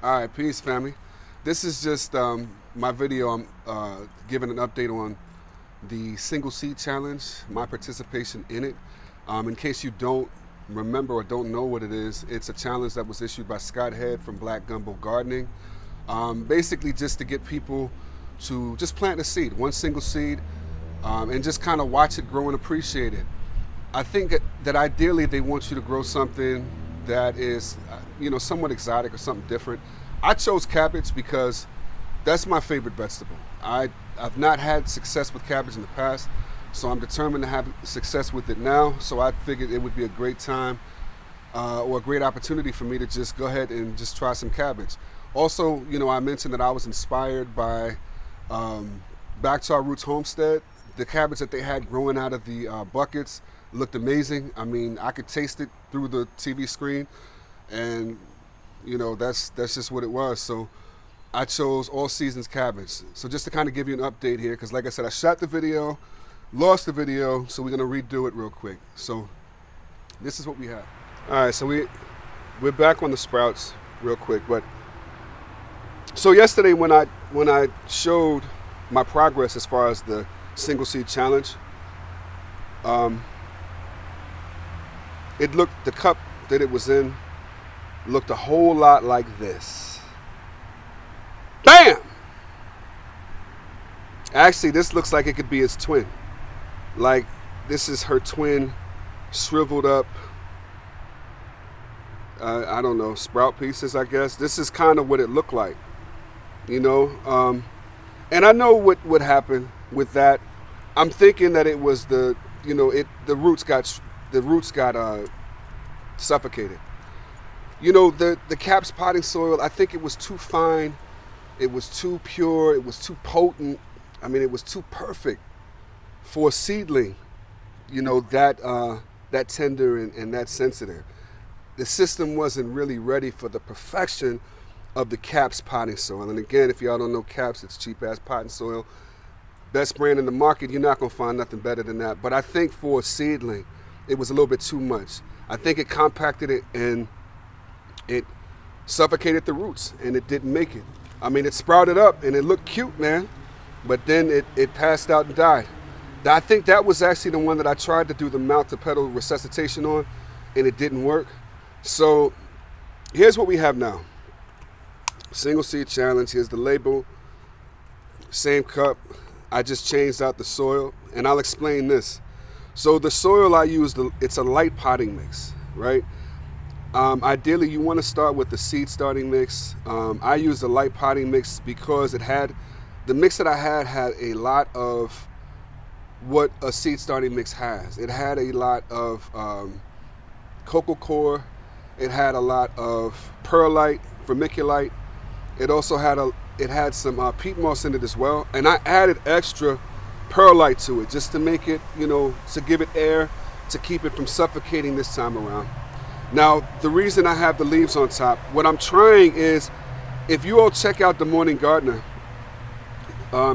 All right, peace, family. This is just my video. I'm giving an update on the single seed challenge, my participation in it. In case you don't remember or don't know what it is, it's a challenge that was issued by Scott Head from Black Gumbo Gardening. Basically just to get people to just plant a seed, one single seed, and just kind of watch it grow and appreciate it. I think that ideally they want you to grow something that is, somewhat exotic or something different. I chose cabbage because that's my favorite vegetable. I've not had success with cabbage in the past, so I'm determined to have success with it now. So I figured it would be a great time or a great opportunity for me to just go ahead and just try some cabbage. Also, I mentioned that I was inspired by Back to Our Roots Homestead. The cabbage that they had growing out of the buckets looked amazing. I mean, I could taste it through the TV screen, and that's just what it was. So I chose all seasons cabbage. So just to kind of give you an update here, because like I said, I shot the video, lost the video, so we're gonna redo it real quick. So this is what we have. All right, so we're back on the sprouts real quick. But so yesterday when I showed my progress as far as the single seed challenge, the cup that it was in looked a whole lot like this. Bam! Actually, this looks like it could be its twin. Like, this is her twin, shriveled up, I don't know, sprout pieces, I guess. This is kind of what it looked like, and I know what would happen with that. I'm thinking that it was the roots got suffocated. The Cap's potting soil, I think it was too fine, it was too pure, it was too potent. I mean, it was too perfect for a seedling, that tender and that sensitive. The system wasn't really ready for the perfection of the Cap's potting soil. And again, if y'all don't know Cap's, it's cheap-ass potting soil. Best brand in the market, you're not gonna find nothing better than that. But I think for a seedling, it was a little bit too much. I think it compacted it and it suffocated the roots, and it didn't make it. I mean, it sprouted up and it looked cute, man, but then it passed out and died. I think that was actually the one that I tried to do the mouth to pedal resuscitation on, and it didn't work. So here's what we have now. Single seed challenge, here's the label, same cup. I just changed out the soil, and I'll explain this. So the soil I used, it's a light potting mix, right? Ideally, you want to start with the seed starting mix. I used a light potting mix because the mix that I had a lot of what a seed starting mix has. It had a lot of cocoa core. It had a lot of perlite, vermiculite. It also had some peat moss in it as well. And I added extra perlite to it just to make it, to give it air, to keep it from suffocating this time around. Now, the reason I have the leaves on top, what I'm trying is, if you all check out The Morning Gardener,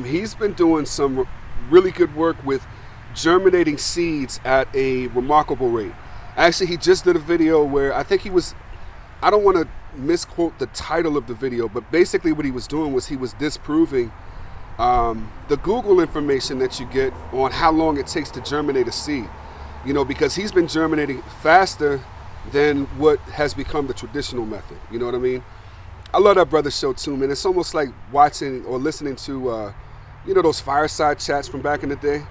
he's been doing some really good work with germinating seeds at a remarkable rate. Actually, he just did a video where I don't want to misquote the title of the video, but basically what he was doing was he was disproving the Google information that you get on how long it takes to germinate a seed. Because he's been germinating faster than what has become the traditional method. You know what I mean? I love that brother's show too, man. It's almost like watching or listening to, those fireside chats from back in the day.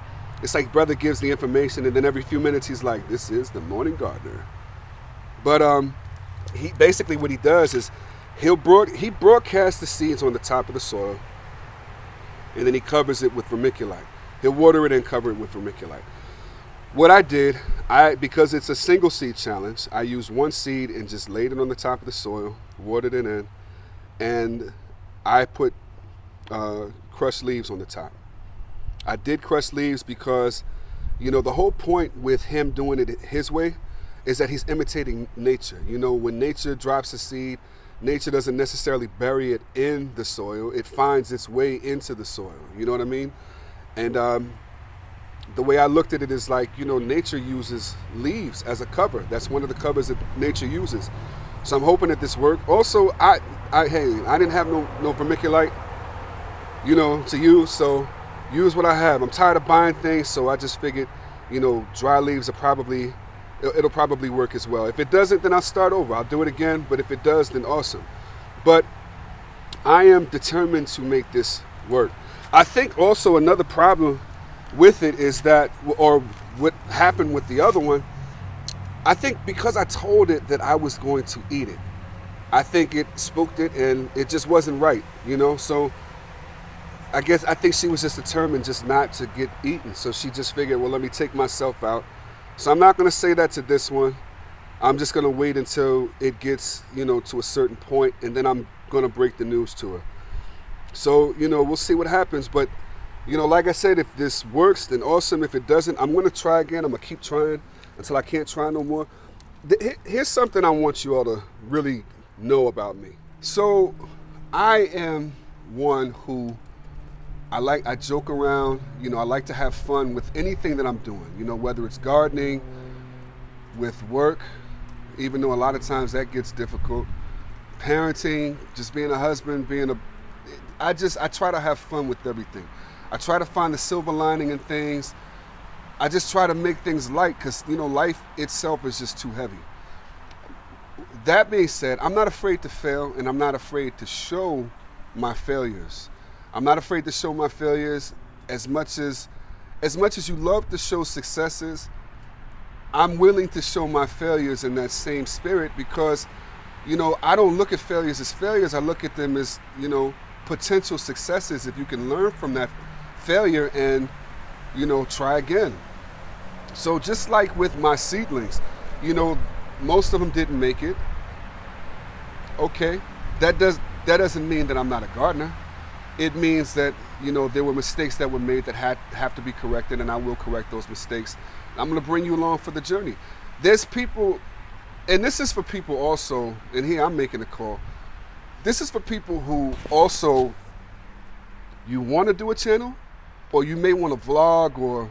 It's like brother gives the information, and then every few minutes he's like, "This is the Morning Gardener." But he basically what he does is he broadcasts the seeds on the top of the soil, and then he covers it with vermiculite. He'll water it and cover it with vermiculite. What I did, because it's a single seed challenge, I used one seed and just laid it on the top of the soil, watered it in, and I put crushed leaves on the top. I did crushed leaves because, the whole point with him doing it his way is that he's imitating nature. When nature drops a seed, nature doesn't necessarily bury it in the soil. It finds its way into the soil. You know what I mean? And the way I looked at it is like, nature uses leaves as a cover. That's one of the covers that nature uses. So I'm hoping that this works. Also, I didn't have no vermiculite, to use. So use what I have. I'm tired of buying things, so I just figured, dry leaves it'll probably work as well. If it doesn't, then I'll start over. I'll do it again. But if it does, then awesome. But I am determined to make this work. I think also another problem with it is that, or what happened with the other one, I think because I told it that I was going to eat it, I think it spooked it and it just wasn't right, So I think she was just determined just not to get eaten. So she just figured, well, let me take myself out. So I'm not going to say that to this one. I'm just going to wait until it gets, to a certain point, and then I'm going to break the news to her. So, we'll see what happens. But, like I said, if this works, then awesome. If it doesn't, I'm going to try again. I'm going to keep trying until I can't try no more. Here's something I want you all to really know about me. So I am one who I joke around, I like to have fun with anything that I'm doing, whether it's gardening, with work, even though a lot of times that gets difficult, parenting, just being a husband, I try to have fun with everything. I try to find the silver lining in things. I just try to make things light because, life itself is just too heavy. That being said, I'm not afraid to fail, and I'm not afraid to show my failures. I'm not afraid to show my failures as much as you love to show successes. I'm willing to show my failures in that same spirit because, I don't look at failures as failures. I look at them as, potential successes if you can learn from that failure and, try again. So just like with my seedlings, most of them didn't make it. Okay, that doesn't mean that I'm not a gardener. It means that, there were mistakes that were made that have to be corrected, and I will correct those mistakes. I'm going to bring you along for the journey. There's people, and this is for people also, and here I'm making a call. This is for people who also, you want to do a channel, or you may want to vlog, or,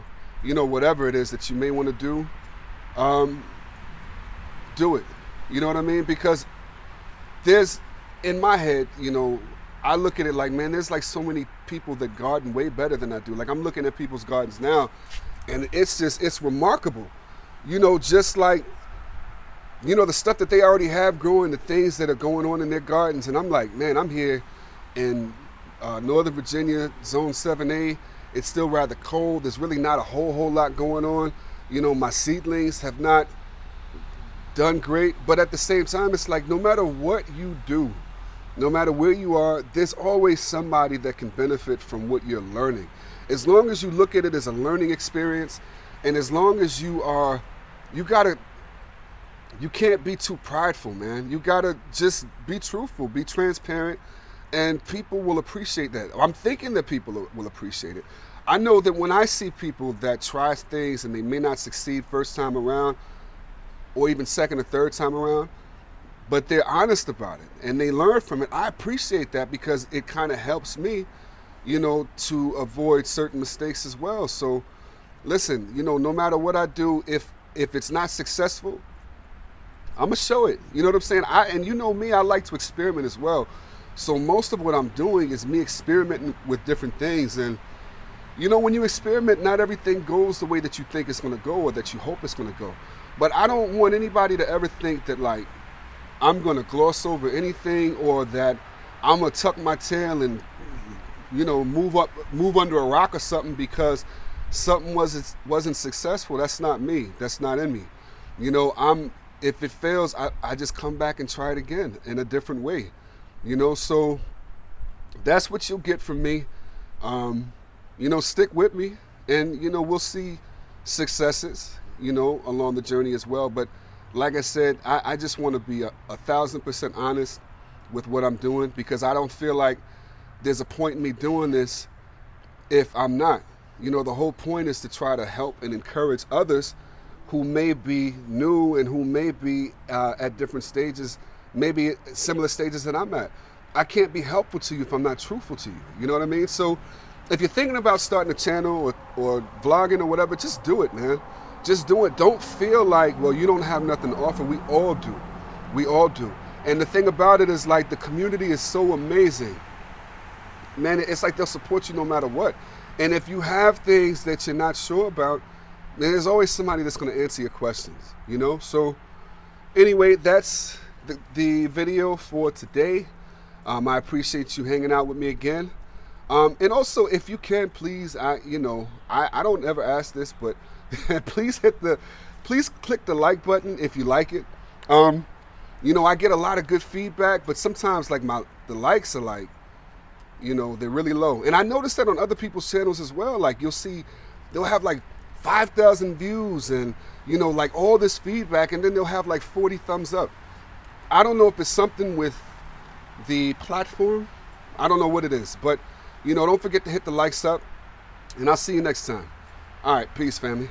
whatever it is that you may want to do. Do it. You know what I mean? Because there's, in my head, I look at it like, man, there's like so many people that garden way better than I do. Like I'm looking at people's gardens now, and it's remarkable. Just like, the stuff that they already have growing, the things that are going on in their gardens. And I'm like, man, I'm here in Northern Virginia, Zone 7A. It's still rather cold. There's really not a whole lot going on. My seedlings have not done great. But at the same time, it's like no matter what you do, no matter where you are, there's always somebody that can benefit from what you're learning. As long as you look at it as a learning experience, and as long as you can't be too prideful, man. You gotta just be truthful, be transparent, and people will appreciate that. I'm thinking that people will appreciate it. I know that when I see people that try things and they may not succeed first time around, or even second or third time around, but they're honest about it and they learn from it. I appreciate that because it kind of helps me, to avoid certain mistakes as well. So listen, no matter what I do, if it's not successful, I'm gonna show it. You know what I'm saying? And me, I like to experiment as well. So most of what I'm doing is me experimenting with different things. And when you experiment, not everything goes the way that you think it's gonna go or that you hope it's gonna go. But I don't want anybody to ever think that like I'm gonna gloss over anything, or that I'm gonna tuck my tail and move under a rock or something because something wasn't successful. That's not me. That's not in me. If it fails, I just come back and try it again in a different way. So that's what you'll get from me. Stick with me, and we'll see successes along the journey as well. But like I said, I just want to be 1,000% honest with what I'm doing, because I don't feel like there's a point in me doing this if I'm not. The whole point is to try to help and encourage others who may be new and who may be at different stages, maybe at similar stages that I'm at. I can't be helpful to you if I'm not truthful to you. You know what I mean? So if you're thinking about starting a channel or vlogging or whatever, just do it, man. Just do it. Don't feel like, well, you don't have nothing to offer. We all do. We all do. And the thing about it is, like, the community is so amazing. Man, it's like they'll support you no matter what. And if you have things that you're not sure about, then there's always somebody that's going to answer your questions, you know? So anyway, that's the video for today. I appreciate you hanging out with me again. And also, if you can, please, I don't ever ask this, but please click the like button if you like it. I get a lot of good feedback, but sometimes like the likes are like, they're really low. And I noticed that on other people's channels as well. Like you'll see, they'll have like 5,000 views and, like all this feedback, and then they'll have like 40 thumbs up. I don't know if it's something with the platform. I don't know what it is, but don't forget to hit the likes up, and I'll see you next time. All right, peace, family.